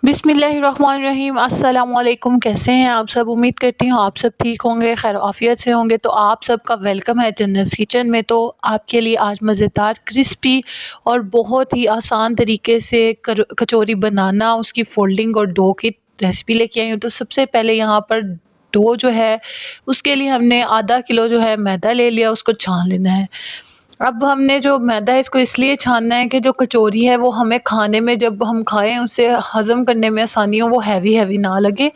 बिस्मिल्लाहिर्रहमानिर्रहीम। अस्सलामुअलैकुम। कैसे हैं आप सब? उम्मीद करती हूँ आप सब ठीक होंगे, खैर आफियत से होंगे। तो आप सबका वेलकम है जन्नत किचन में। तो आपके लिए आज मज़ेदार क्रिस्पी और बहुत ही आसान तरीके से कचौरी बनाना, उसकी फोल्डिंग और डो की रेसिपी लेके आई हूँ। तो सबसे पहले यहाँ पर डो जो है उसके लिए हमने आधा किलो जो है मैदा ले लिया, उसको छान लेना है। अब हमने जो मैदा है इसको इसलिए छानना है कि जो कचौरी है वो हमें खाने में, जब हम खाएं उसे हज़म करने में आसानी हो, वो हैवी हैवी ना लगे।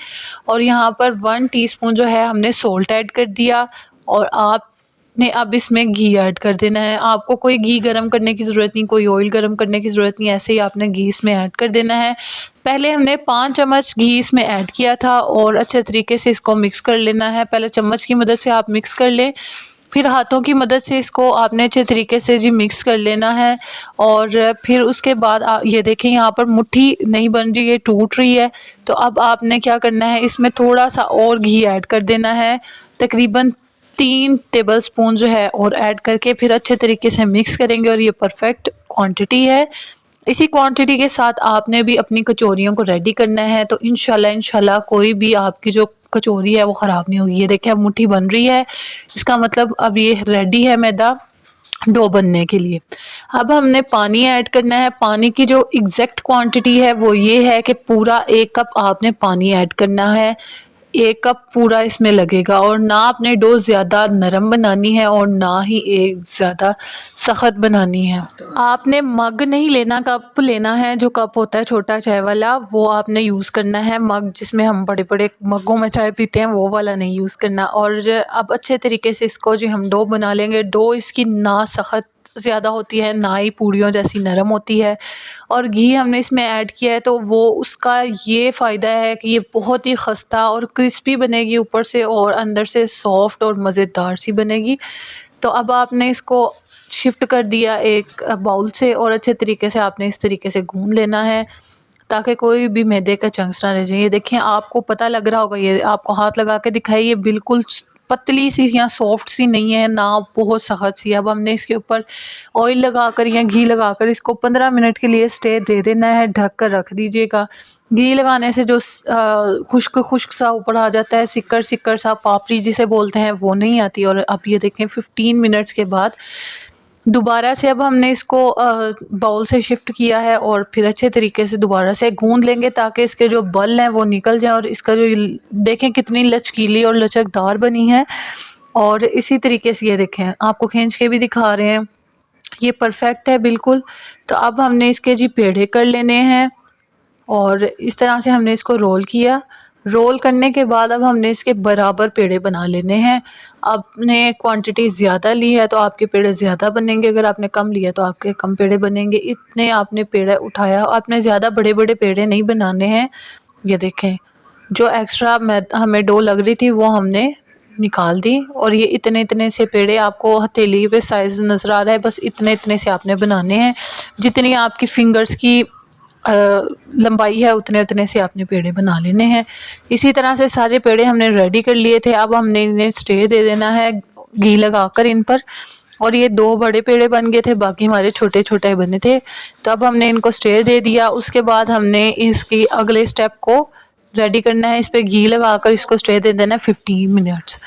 और यहाँ पर 1 टीस्पून जो है हमने सोल्ट ऐड कर दिया। और आपने अब इसमें घी ऐड कर देना है। आपको कोई घी गरम करने की ज़रूरत नहीं, कोई ऑयल गरम करने की ज़रूरत नहीं, ऐसे ही आपने घी इसमें ऐड कर देना है। पहले हमने 5 चम्मच घी इसमें ऐड किया था और अच्छे तरीके से इसको मिक्स कर लेना है। पहले चम्मच की मदद से आप मिक्स कर लें, फिर हाथों की मदद से इसको आपने अच्छे तरीके से जी मिक्स कर लेना है। और फिर उसके बाद ये देखें यहाँ पर मुट्ठी नहीं बन रही है, टूट रही है। तो अब आपने क्या करना है, इसमें थोड़ा सा और घी ऐड कर देना है, तकरीबन 3 टेबलस्पून जो है और ऐड करके फिर अच्छे तरीके से मिक्स करेंगे। और ये परफेक्ट क्वांटिटी है। इसी क्वांटिटी के साथ आपने भी अपनी कचौरियों को रेडी करना है। तो इंशाल्लाह इंशाल्लाह कोई भी आपकी जो कचौरी है वो ख़राब नहीं होगी। ये देखिए अब मुट्ठी बन रही है, इसका मतलब अब ये रेडी है मैदा डो बनने के लिए। अब हमने पानी ऐड करना है। पानी की जो एग्जैक्ट क्वांटिटी है वो ये है कि पूरा 1 कप आपने पानी ऐड करना है। 1 कप पूरा इसमें लगेगा। और ना आपने डो ज़्यादा नरम बनानी है और ना ही एक ज़्यादा सख्त बनानी है। आपने मग नहीं लेना, कप लेना है। जो कप होता है छोटा चाय वाला, वो आपने यूज़ करना है। मग जिसमें हम बड़े बड़े मग्गों में चाय पीते हैं वो वाला नहीं यूज़ करना। और अब अच्छे तरीके से इसको जो हम डो बना लेंगे। डो इसकी ना सख्त ज़्यादा होती है, ना ही पूड़ियों जैसी नरम होती है। और घी हमने इसमें ऐड किया है तो वो उसका ये फ़ायदा है कि ये बहुत ही खस्ता और क्रिस्पी बनेगी ऊपर से, और अंदर से सॉफ्ट और मज़ेदार सी बनेगी। तो अब आपने इसको शिफ्ट कर दिया एक बाउल से, और अच्छे तरीके से आपने इस तरीके से गूंद लेना है ताकि कोई भी मैदे का चंक्स ना रह जाए। ये देखें, आपको पता लग रहा होगा, ये आपको हाथ लगा के दिखाई, ये बिल्कुल पतली सी या सॉफ्ट सी नहीं है, ना बहुत सख्त सी। अब हमने इसके ऊपर ऑयल लगाकर या घी लगाकर इसको 15 मिनट के लिए स्टे दे देना है। ढक कर रख दीजिएगा। घी लगाने से जो खुश्क खुश्क सा ऊपर आ जाता है, सिक्कर सिक्कर सा, पापड़ी जिसे बोलते हैं, वो नहीं आती। और अब ये देखें 15 मिनट्स के बाद दोबारा से अब हमने इसको बाउल से शिफ्ट किया है और फिर अच्छे तरीके से दोबारा से गूंद लेंगे ताकि इसके जो बल हैं वो निकल जाएं। और इसका जो देखें कितनी लचकीली और लचकदार बनी है। और इसी तरीके से ये देखें, आपको खींच के भी दिखा रहे हैं, ये परफेक्ट है बिल्कुल। तो अब हमने इसके जी पेड़े कर लेने हैं और इस तरह से हमने इसको रोल किया। रोल करने के बाद अब हमने इसके बराबर पेड़े बना लेने हैं। आपने क्वांटिटी ज़्यादा ली है तो आपके पेड़े ज़्यादा बनेंगे, अगर आपने कम लिया तो आपके कम पेड़े बनेंगे। इतने आपने पेड़े उठाया, आपने ज़्यादा बड़े बड़े पेड़े नहीं बनाने हैं। ये देखें, जो एक्स्ट्रा हमें डो लग रही थी वो हमने निकाल दी। और ये इतने इतने से पेड़े आपको हथेली पे साइज़ नज़र आ रहा है, बस इतने इतने से आपने बनाने हैं। जितनी आपकी फिंगर्स की लंबाई है उतने उतने से आपने पेड़े बना लेने हैं। इसी तरह से सारे पेड़े हमने रेडी कर लिए थे। अब हमने इन्हें स्टे दे देना है घी लगाकर इन पर। और ये 2 बड़े पेड़े बन गए थे, बाकी हमारे छोटे छोटे बने थे। तो अब हमने इनको स्टे दे दिया। उसके बाद हमने इसकी अगले स्टेप को रेडी करना है। इस पर घी लगाकर इसको स्टे दे देना है 15 मिनट्स।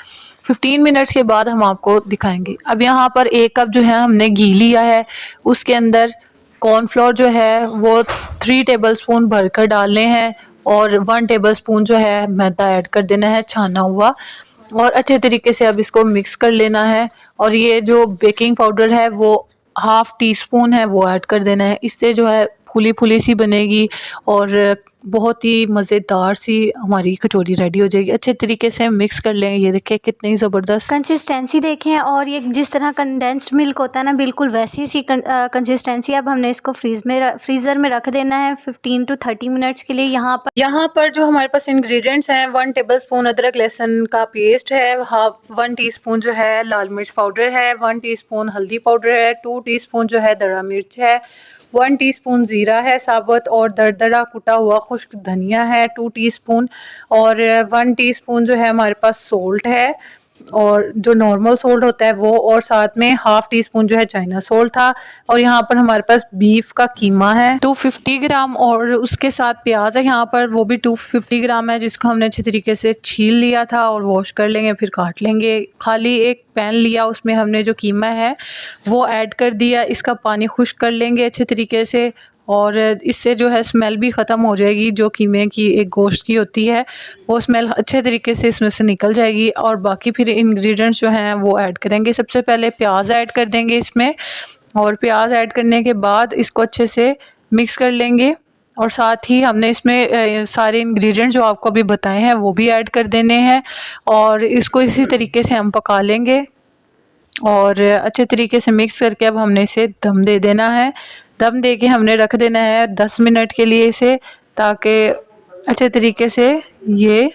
15 मिनट्स के बाद हम आपको दिखाएंगे। अब यहाँ पर 1 कप जो है हमने घी लिया है, उसके अंदर कॉर्नफ्लोर जो है वो 3 टेबलस्पून भरकर डालने हैं। और 1 टेबलस्पून जो है मैदा ऐड कर देना है छाना हुआ। और अच्छे तरीके से अब इसको मिक्स कर लेना है। और ये जो बेकिंग पाउडर है वो हाफ टी स्पून है, वो ऐड कर देना है। इससे जो है फुली फुली सी बनेगी और बहुत ही मज़ेदार सी हमारी कचौरी रेडी हो जाएगी। अच्छे तरीके से मिक्स कर लें। ये देखिए कितनी ज़बरदस्त कंसिस्टेंसी देखें, और ये जिस तरह कंडेंस्ड मिल्क होता है ना, बिल्कुल वैसी सी कंसिस्टेंसी। अब हमने इसको फ्रीज़र में रख देना है 15 to 30 मिनट्स के लिए। यहाँ पर जो हमारे पास इंग्रेडिएंट्स हैं, 1 टेबलस्पून अदरक लहसुन का पेस्ट है, 1 टीस्पून जो है लाल मिर्च पाउडर है, 1 टीस्पून हल्दी पाउडर है, 2 टीस्पून जो है दरा मिर्च है, 1 टीस्पून ज़ीरा है साबुत, और दरदरा कुटा हुआ खुश्क धनिया है 2 टीस्पून, और 1 टीस्पून जो है हमारे पास सोल्ट है, और जो नॉर्मल सोल्ट होता है वो, और साथ में हाफ टी स्पून जो है चाइना सोल्ट था। और यहाँ पर हमारे पास बीफ का कीमा है 250 ग्राम, और उसके साथ प्याज है यहाँ पर, वो भी 250 ग्राम है, जिसको हमने अच्छे तरीके से छील लिया था और वॉश कर लेंगे, फिर काट लेंगे। खाली एक पैन लिया, उसमें हमने जो कीमा है वो ऐड कर दिया, इसका पानी खुश्क कर लेंगे अच्छे तरीके से, और इससे जो है स्मेल भी ख़त्म हो जाएगी, जो कीमे की एक गोश्त की होती है वो स्मेल अच्छे तरीके से इसमें से निकल जाएगी। और बाकी फिर इंग्रेडिएंट्स जो हैं वो ऐड करेंगे। सबसे पहले प्याज ऐड कर देंगे इसमें, और प्याज ऐड करने के बाद इसको अच्छे से मिक्स कर लेंगे। और साथ ही हमने इसमें सारे इंग्रेडिएंट जो आपको अभी बताए हैं वो भी ऐड कर देने हैं, और इसको इसी तरीके से हम पका लेंगे। और अच्छे तरीके से मिक्स करके अब हमने इसे दम दे देना है। दम दे के हमने रख देना है 10 मिनट के लिए इसे, ताकि अच्छे तरीके से ये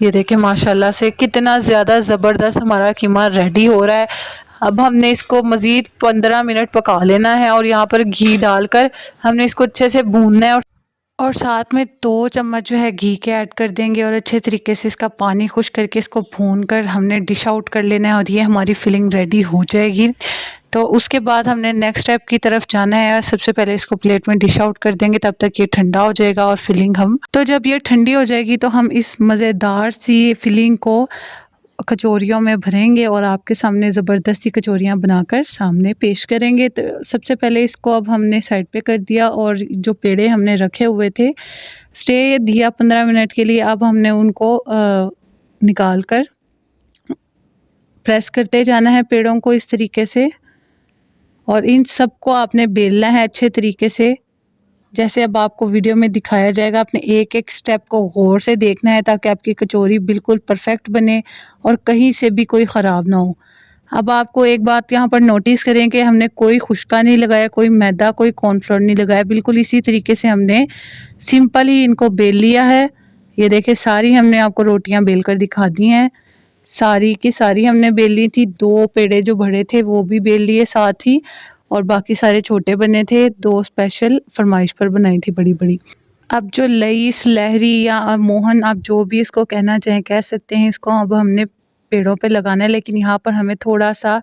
देखें माशाल्लाह से कितना ज़्यादा ज़बरदस्त हमारा कीमा रेडी हो रहा है। अब हमने इसको मज़ीद 15 मिनट पका लेना है, और यहाँ पर घी डालकर हमने इसको अच्छे से भूनना है, और साथ में 2 चम्मच जो है घी के ऐड कर देंगे, और अच्छे तरीके से इसका पानी खुश करके इसको भून कर हमने डिश आउट कर लेना है, और ये हमारी फिलिंग रेडी हो जाएगी। तो उसके बाद हमने नेक्स्ट स्टेप की तरफ जाना है। सबसे पहले इसको प्लेट में डिश आउट कर देंगे, तब तक ये ठंडा हो जाएगा, और फिलिंग हम तो जब ये ठंडी हो जाएगी तो हम इस मज़ेदार सी फिलिंग को कचौरियों में भरेंगे, और आपके सामने ज़बरदस्ती कचौरियाँ बनाकर सामने पेश करेंगे। तो सबसे पहले इसको अब हमने साइड पे कर दिया, और जो पेड़े हमने रखे हुए थे स्टे दिया 15 मिनट के लिए, अब हमने उनको निकाल कर प्रेस करते जाना है पेड़ों को इस तरीके से, और इन सबको आपने बेलना है अच्छे तरीके से, जैसे अब आपको वीडियो में दिखाया जाएगा। आपने एक एक स्टेप को गौर से देखना है, ताकि आपकी कचौरी बिल्कुल परफेक्ट बने और कहीं से भी कोई ख़राब ना हो। अब आपको एक बात यहाँ पर नोटिस करें कि हमने कोई खुशका नहीं लगाया, कोई मैदा, कोई कॉर्नफ्लोर नहीं लगाया, बिल्कुल इसी तरीके से हमने सिंपल ही इनको बेल लिया है। ये देखिए सारी हमने आपको रोटियाँ बेल कर दिखा दी हैं, सारी की सारी हमने बेल ली थी। 2 पेड़े जो बड़े थे वो भी बेल लिए साथ ही, और बाकी सारे छोटे बने थे। 2 स्पेशल फरमाइश पर बनाई थी बड़ी बड़ी। अब जो लईस, लहरी या मोहन, आप जो भी इसको कहना चाहें कह सकते हैं, इसको अब हमने पेड़ों पे लगाना है। लेकिन यहाँ पर हमें थोड़ा सा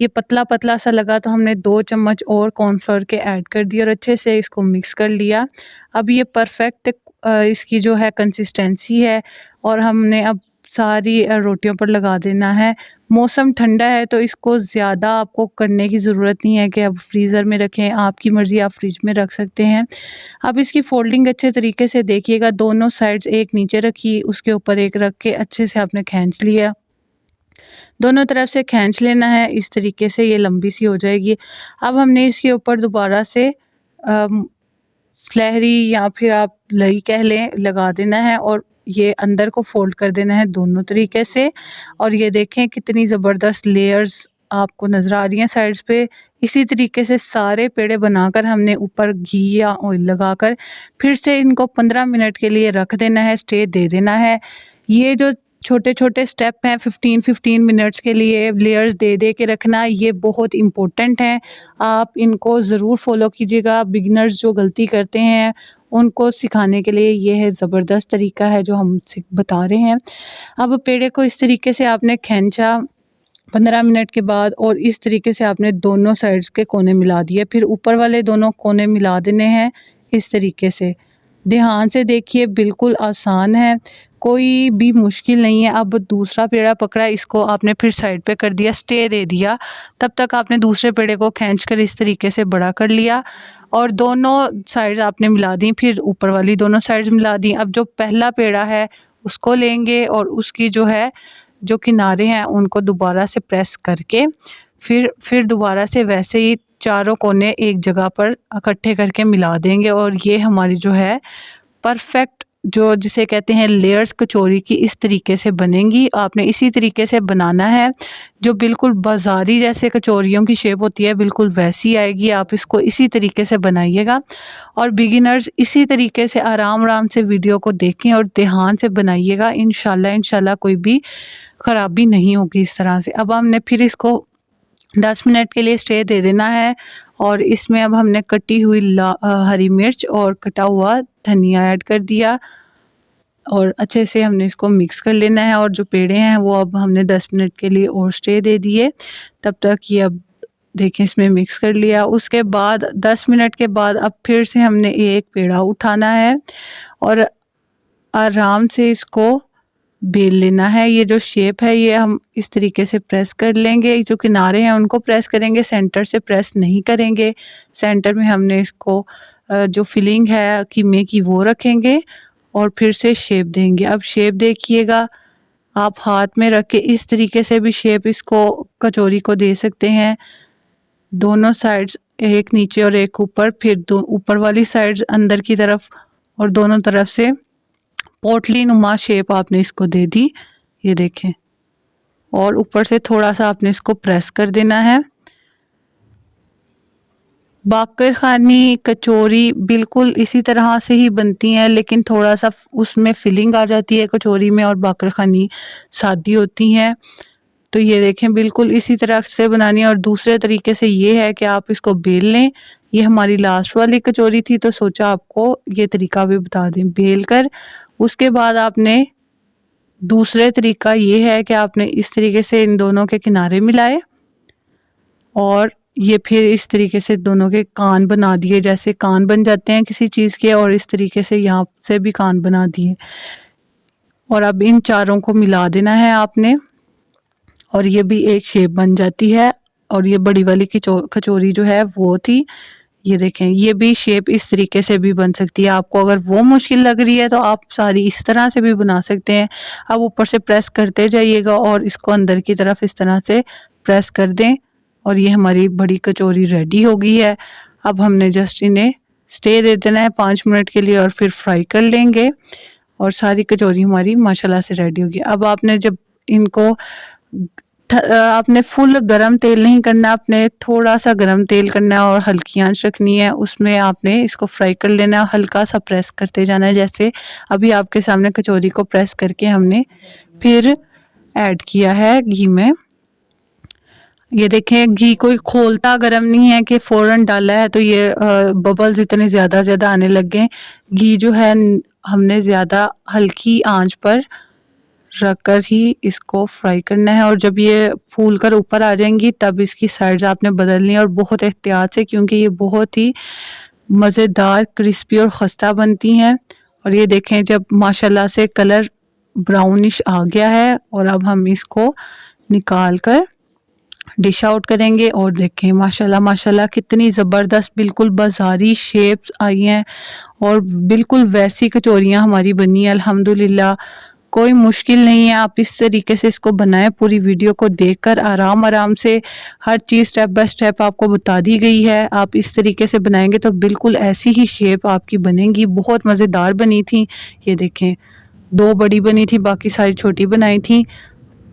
ये पतला पतला सा लगा, तो हमने 2 चम्मच और कॉर्नफ्लोर के ऐड कर दिए और अच्छे से इसको मिक्स कर लिया। अब ये परफेक्ट इसकी जो है कंसिस्टेंसी है, और हमने अब सारी रोटियों पर लगा देना है। मौसम ठंडा है तो इसको ज़्यादा आपको करने की ज़रूरत नहीं है कि अब फ्रीज़र में रखें, आपकी मर्ज़ी, आप फ्रिज में रख सकते हैं। अब इसकी फोल्डिंग अच्छे तरीके से देखिएगा, दोनों साइड्स एक नीचे रखी, उसके ऊपर एक रख के अच्छे से आपने खींच लिया, दोनों तरफ से खींच लेना है। इस तरीके से ये लंबी सी हो जाएगी। अब हमने इसके ऊपर दोबारा से स्लहरी या फिर आप लई कह लें लगा देना है, और ये अंदर को फोल्ड कर देना है दोनों तरीके से। और ये देखें कितनी ज़बरदस्त लेयर्स आपको नज़र आ रही हैं साइड्स पे। इसी तरीके से सारे पेड़े बनाकर हमने ऊपर घी या ऑयल लगाकर फिर से इनको 15 मिनट के लिए रख देना है, स्टे दे देना है। ये जो छोटे छोटे स्टेप हैं 15-15 मिनट्स के लिए लेयर्स दे दे के रखना, ये बहुत इम्पोर्टेंट हैं। आप इनको ज़रूर फॉलो कीजिएगा। बिगिनर्स जो गलती करते हैं उनको सिखाने के लिए ये है ज़बरदस्त तरीका है जो हम बता रहे हैं। अब पेड़े को इस तरीके से आपने खींचा 15 मिनट के बाद, और इस तरीके से आपने दोनों साइड्स के कोने मिला दिए, फिर ऊपर वाले दोनों कोने मिला देने हैं इस तरीके से। ध्यान से देखिए, बिल्कुल आसान है, कोई भी मुश्किल नहीं है। अब दूसरा पेड़ा पकड़ा, इसको आपने फिर साइड पे कर दिया, स्टे दे दिया, तब तक आपने दूसरे पेड़े को खींचकर इस तरीके से बड़ा कर लिया, और दोनों साइड आपने मिला दी, फिर ऊपर वाली दोनों साइड्स मिला दी। अब जो पहला पेड़ा है उसको लेंगे, और उसकी जो है जो किनारे हैं उनको दोबारा से प्रेस करके फिर दोबारा से वैसे ही चारों कोने एक जगह पर इकट्ठे करके मिला देंगे, और ये हमारी जो है परफेक्ट जो जिसे कहते हैं लेयर्स कचौरी की इस तरीके से बनेंगी। आपने इसी तरीके से बनाना है, जो बिल्कुल बाज़ारी जैसे कचौरियों की शेप होती है बिल्कुल वैसी आएगी। आप इसको इसी तरीके से बनाइएगा, और बिगिनर्स इसी तरीके से आराम आराम से वीडियो को देखें और ध्यान से बनाइएगा। इंशाल्लाह कोई भी ख़राबी नहीं होगी इस तरह से। अब हमने फिर इसको 10 मिनट के लिए स्टे दे देना है, और इसमें अब हमने कटी हुई हरी मिर्च और कटा हुआ धनिया ऐड कर दिया। और अच्छे से हमने इसको मिक्स कर लेना है। और जो पेड़े हैं वो अब हमने 10 मिनट के लिए और स्टे दे दिए। तब तक ये अब देखें इसमें मिक्स कर लिया। उसके बाद 10 मिनट के बाद अब फिर से हमने एक पेड़ा उठाना है और आराम से इसको बेल लेना है। ये जो शेप है ये हम इस तरीके से प्रेस कर लेंगे। जो किनारे हैं उनको प्रेस करेंगे, सेंटर से प्रेस नहीं करेंगे। सेंटर में हमने इसको जो फिलिंग है कीमे की वो रखेंगे और फिर से शेप देंगे। अब शेप देखिएगा, आप हाथ में रख के इस तरीके से भी शेप इसको कचौरी को दे सकते हैं। दोनों साइड्स, एक नीचे और एक ऊपर, फिर दो ऊपर वाली साइड्स अंदर की तरफ और दोनों तरफ से पोटली नुमा शेप आपने इसको दे दी। ये देखें, और ऊपर से थोड़ा सा आपने इसको प्रेस कर देना है। बाकर खानी कचौरी बिल्कुल इसी तरह से ही बनती हैं, लेकिन थोड़ा सा उसमें फिलिंग आ जाती है कचौरी में, और बाकर खानी सादी होती हैं। तो ये देखें बिल्कुल इसी तरह से बनानी है। और दूसरे तरीके से ये है कि आप इसको बेल लें। ये हमारी लास्ट वाली कचौरी थी तो सोचा आपको ये तरीका भी बता दें बेल कर। उसके बाद आपने दूसरे तरीका ये है कि आपने इस तरीके से इन दोनों के किनारे मिलाए और ये फिर इस तरीके से दोनों के कान बना दिए, जैसे कान बन जाते हैं किसी चीज़ के, और इस तरीके से यहाँ से भी कान बना दिए। और अब इन चारों को मिला देना है आपने, और ये भी एक शेप बन जाती है। और ये बड़ी वाली कचौरी जो है वो थी, ये देखें ये भी शेप इस तरीके से भी बन सकती है। आपको अगर वो मुश्किल लग रही है तो आप सारी इस तरह से भी बना सकते हैं। अब ऊपर से प्रेस करते जाइएगा और इसको अंदर की तरफ इस तरह से प्रेस कर दें, और ये हमारी बड़ी कचौरी रेडी हो गई है। अब हमने जस्ट इन्हें स्टे दे देना है 5 मिनट के लिए और फिर फ्राई कर लेंगे, और सारी कचौरी हमारी माशाल्लाह से रेडी होगी। अब आपने जब इनको आपने फुल गरम तेल नहीं करना, आपने थोड़ा सा गरम तेल करना है और हल्की आंच रखनी है। उसमें आपने इसको फ्राई कर लेना है, हल्का सा प्रेस करते जाना है। जैसे अभी आपके सामने कचौरी को प्रेस करके हमने फिर ऐड किया है घी में। ये देखें घी कोई खोलता गरम नहीं है कि फ़ौरन डाला है तो ये बबल्स इतने ज़्यादा आने लग गए। घी जो है हमने ज़्यादा हल्की आंच पर रख कर ही इसको फ्राई करना है, और जब ये फूल कर ऊपर आ जाएंगी तब इसकी साइड्स आपने बदलनी है, और बहुत एहतियात से, क्योंकि ये बहुत ही मज़ेदार क्रिस्पी और खस्ता बनती हैं। और ये देखें जब माशाल्लाह से कलर ब्राउनिश आ गया है, और अब हम इसको निकाल कर डिश आउट करेंगे। और देखें माशाल्लाह माशाल्लाह कितनी ज़बरदस्त बिल्कुल बाज़ारी शेप्स आई हैं, और बिल्कुल वैसी कचौरियाँ हमारी बनी है अल्हम्दुलिल्लाह। कोई मुश्किल नहीं है, आप इस तरीके से इसको बनाएं। पूरी वीडियो को देखकर आराम से हर चीज़ स्टेप बाय स्टेप आपको बता दी गई है। आप इस तरीके से बनाएंगे तो बिल्कुल ऐसी ही शेप आपकी बनेंगी। बहुत मज़ेदार बनी थी। ये देखें 2 बड़ी बनी थी, बाकी सारी छोटी बनाई थी।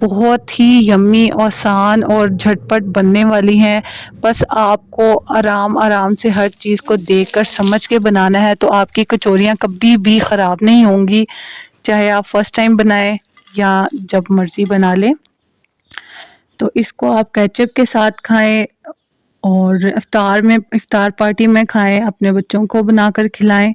बहुत ही यम्मी, आसान और झटपट बनने वाली हैं। बस आपको आराम से हर चीज़ को देखकर समझ के बनाना है, तो आपकी कचौरियाँ कभी भी ख़राब नहीं होंगी, चाहे आप फर्स्ट टाइम बनाएं या जब मर्ज़ी बना लें। तो इसको आप केचप के साथ खाएं और इफ्तार पार्टी में खाएं, अपने बच्चों को बनाकर खिलाएं।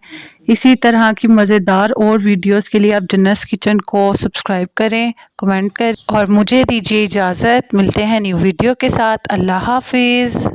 इसी तरह की मज़ेदार और वीडियोस के लिए आप जन्नत किचन को सब्सक्राइब करें, कमेंट करें, और मुझे दीजिए इजाज़त। मिलते हैं न्यू वीडियो के साथ। अल्लाह हाफिज़।